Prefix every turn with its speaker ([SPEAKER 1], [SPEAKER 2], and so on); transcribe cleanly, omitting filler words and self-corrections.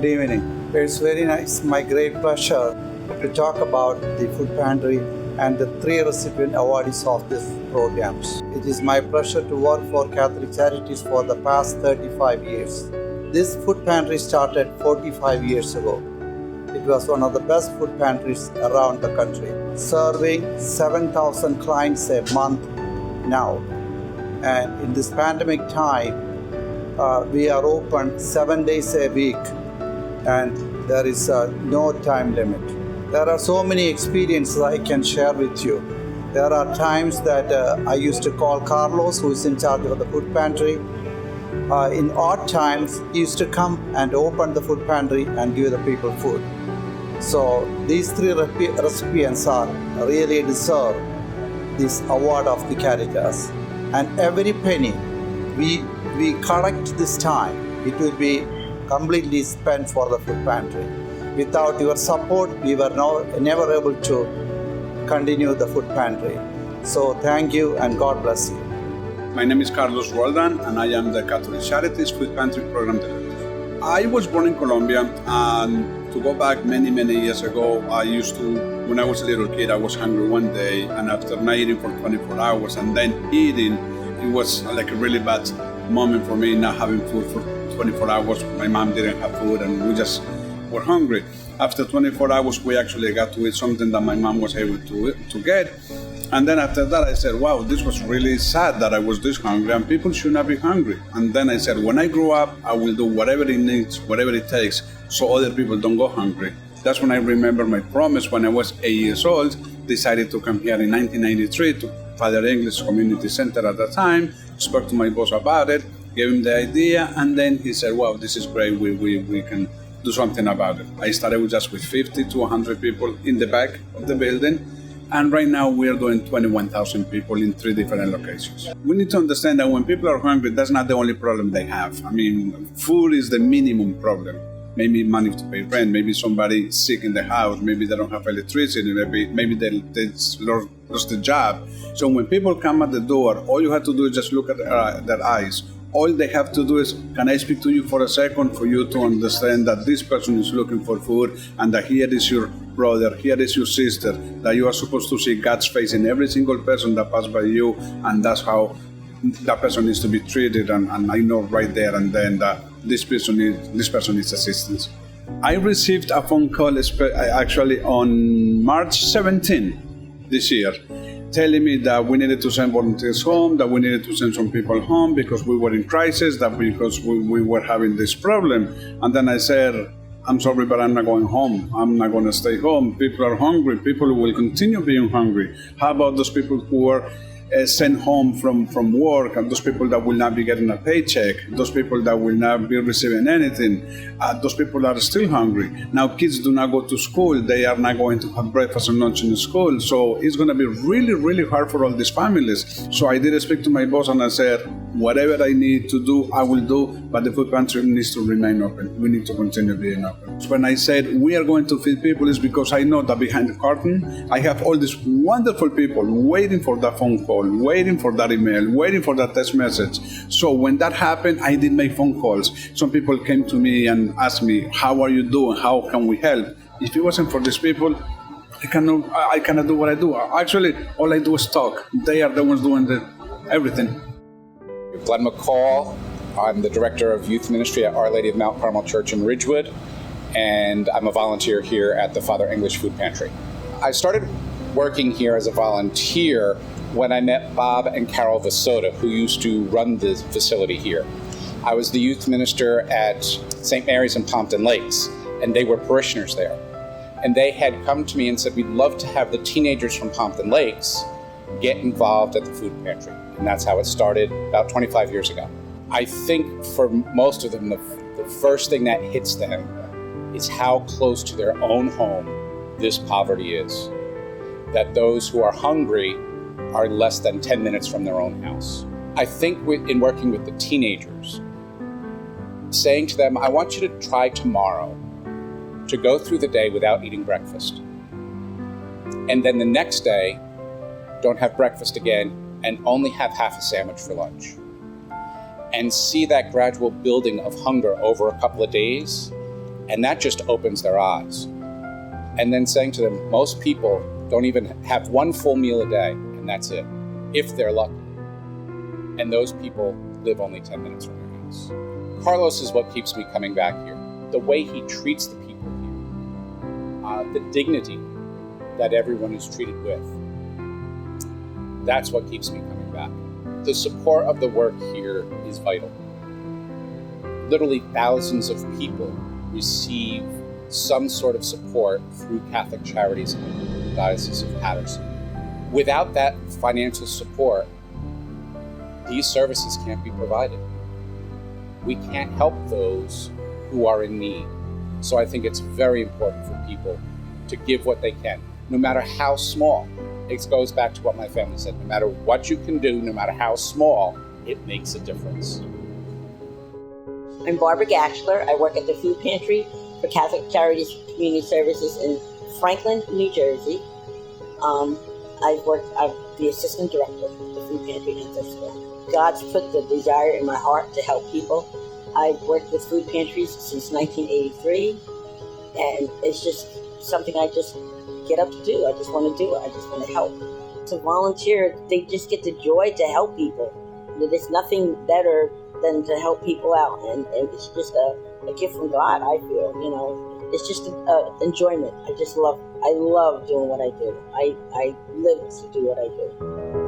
[SPEAKER 1] Good evening. It's very nice, my great pleasure to talk about the food pantry and the 3 recipient awardees of these programs. It is my pleasure to work for Catholic Charities for the past 35 years. This food pantry started 45 years ago. It was one of the best food pantries around the country, serving 7,000 clients a month now. And in this pandemic time, we are open 7 days a week, and there is no time limit. There are so many experiences I can share with you. There are times that I used to call Carlos, who is in charge of the food pantry. In odd times, he used to come and open the food pantry and give the people food. So these 3 recipients are really deserve this award of the Caritas. And every penny we collect this time, it will be completely spent for the food pantry. Without your support, we were never able to continue the food pantry. So thank you and God bless you.
[SPEAKER 2] My name is Carlos Walden, and I am the Catholic Charities Food Pantry Program Director. I was born in Colombia, and to go back many years ago, when I was a little kid, I was hungry one day, and after not eating for 24 hours and then eating, it was like a really bad moment for me, not having food for 24 hours. My mom didn't have food, and we just were hungry. After 24 hours, we actually got to eat something that my mom was able to get. And then after that, I said, wow, this was really sad that I was this hungry, and people should not be hungry. And then I said, when I grow up, I will do whatever it needs, whatever it takes, so other people don't go hungry. That's when I remember my promise when I was 8 years old, decided to come here in 1993 to Father English Community Center at the time, spoke to my boss about it, gave him the idea, and then he said, wow, this is great, we can do something about it. I started with 50 to 100 people in the back of the building, and right now we are doing 21,000 people in 3 different locations. We need to understand that when people are hungry, that's not the only problem they have. I mean, food is the minimum problem. Maybe money to pay rent, maybe somebody sick in the house, maybe they don't have electricity, maybe they lost the job. So when people come at the door, all you have to do is just look at their eyes. All they have to do is, can I speak to you for a second for you to understand that this person is looking for food, and that here is your brother, here is your sister, that you are supposed to see God's face in every single person that passes by you, and that's how that person needs to be treated, and I know right there and then that this person needs assistance. I received a phone call actually on March 17 this year, telling me that we needed to send volunteers home, that we needed to send some people home because we were in crisis, because we were having this problem. And then I said, I'm sorry, but I'm not going home. I'm not going to stay home. People are hungry. People will continue being hungry. How about those people who are sent home from work, and those people that will not be getting a paycheck, those people that will not be receiving anything, those people are still hungry. Now kids do not go to school, they are not going to have breakfast and lunch in school, so it's going to be really hard for all these families. So I did speak to my boss and I said, whatever I need to do, I will do, but the food pantry needs to remain open. We need to continue being open. When I said we are going to feed people, is because I know that behind the curtain, I have all these wonderful people waiting for that phone call, waiting for that email, waiting for that text message. So when that happened, I did make phone calls. Some people came to me and asked me, how are you doing? How can we help? If it wasn't for these people, I cannot do what I do. Actually, all I do is talk. They are the ones doing everything.
[SPEAKER 3] Vlad McCall. I'm the Director of Youth Ministry at Our Lady of Mount Carmel Church in Ridgewood, and I'm a volunteer here at the Father English Food Pantry. I started working here as a volunteer when I met Bob and Carol Vasoda, who used to run the facility here. I was the youth minister at St. Mary's in Pompton Lakes, and they were parishioners there. And they had come to me and said, we'd love to have the teenagers from Pompton Lakes get involved at the food pantry. And that's how it started about 25 years ago. I think for most of them, the first thing that hits them is how close to their own home this poverty is. That those who are hungry are less than 10 minutes from their own house. I think in working with the teenagers, saying to them, I want you to try tomorrow to go through the day without eating breakfast. And then the next day, don't have breakfast again and only have half a sandwich for lunch. And see that gradual building of hunger over a couple of days, And that just opens their eyes. And then saying to them, most people don't even have one full meal a day, and that's it, if they're lucky. And those people live only 10 minutes from their house. Carlos is what keeps me coming back here. The way he treats the people here, the dignity that everyone is treated with, that's what keeps me coming back. The support of the work here is vital. Literally thousands of people receive some sort of support through Catholic Charities in the Diocese of Paterson. Without that financial support, these services can't be provided. We can't help those who are in need. So I think it's very important for people to give what they can, no matter how small. It goes back to what my family said, no matter what you can do, no matter how small, it makes a difference.
[SPEAKER 4] I'm Barbara Gassler. I work at the Food Pantry for Catholic Charities Community Services in Franklin, New Jersey. I'm the assistant director of the Food Pantry in Gassler. God's put the desire in my heart to help people. I've worked with food pantries since 1983, and it's just something I just get up to do. I just want to do it. I just want to help. To volunteer, they just get the joy to help people. There's nothing better than to help people out, and it's just a gift from God, I feel. It's just enjoyment. I love doing what I do. I live to do what I do.